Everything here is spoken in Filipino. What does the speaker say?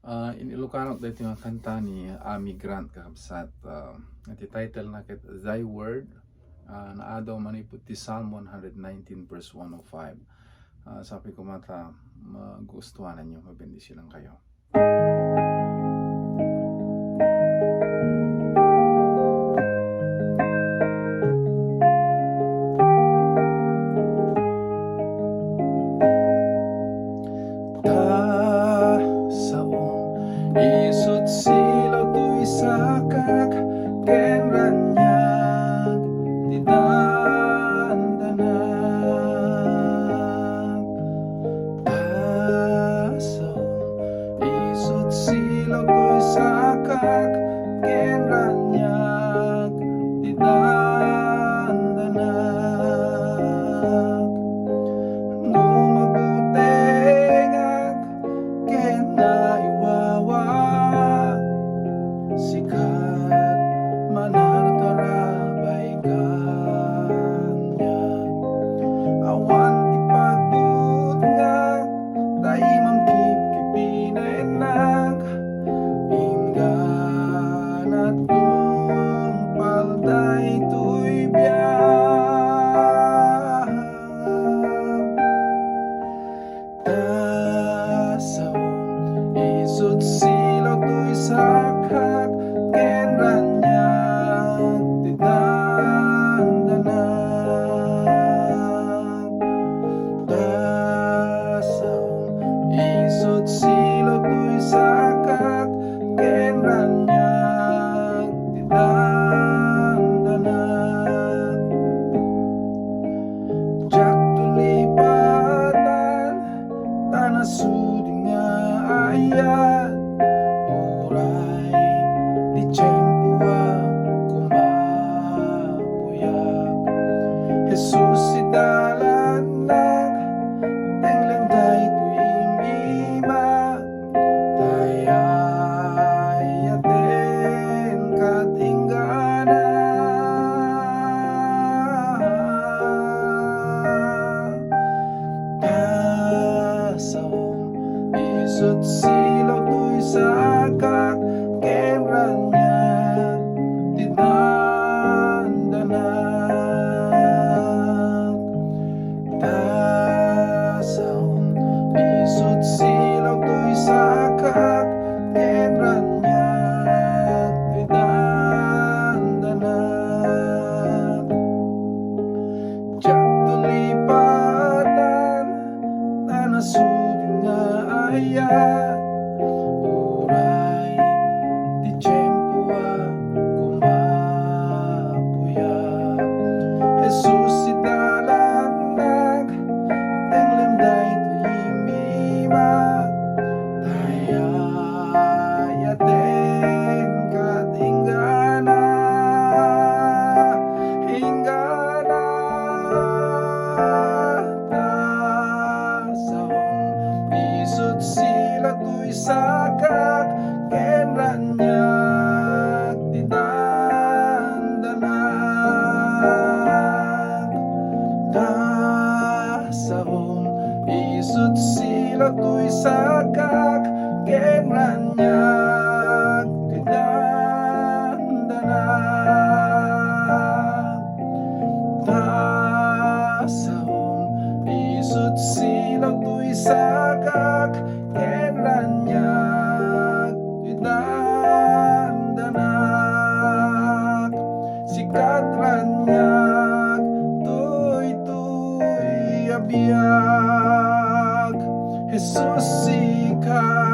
In Ilocano dito yung kanta ni Amy Grant kakabsat. Iti title na ket Thy Word, naadaw man iti Psalm 119 verse 105. Sabi ko mata, magustuhan ninyo, mabendisyon lang kayo. Isut silaw to'y sakak ken ranyag ti dandanan. Tasaw isut silaw to'y sakak ken ranyag ti dandanan. No mabutengag ken naiwawag sikat mananatarabay kanya. Awan ti pagdutngag taimam kipkipinaenag ingganat tumpal daytoy biyak. Tasaw isut silaw to'y sakak ken ranyag ti dandanan. Tasaw isut silaw to'y sakak ken ranyag ti dandanan. Jak tulipatan tanasuding nga ayat uray di tiyempo kumapuyag. Jesus si dalanag tenglen daytoy imima tayayaten katinggana. Tasaw isut silaw to'y sakak ken ranyag ti dandanan. Tasaw isut silaw to'y sakak ken ranyag ti dandanan. Jak tulipatan tanasuding nga ayat uray ti tiyempo kumapuyag. Jesus si dalanag tenglem daytoy imima tayayaten katinggana. Hinggana. Tasaw isut silaw to'y sakak ken ranyag ti dandanan. Tasaw isut silaw to'y sakak ken ranyag ti dandanan. Tasaw isut silaw to'y sakak ken ranyag ti dandanan. Sikat ranyag to'y abiyag. Jesus sikat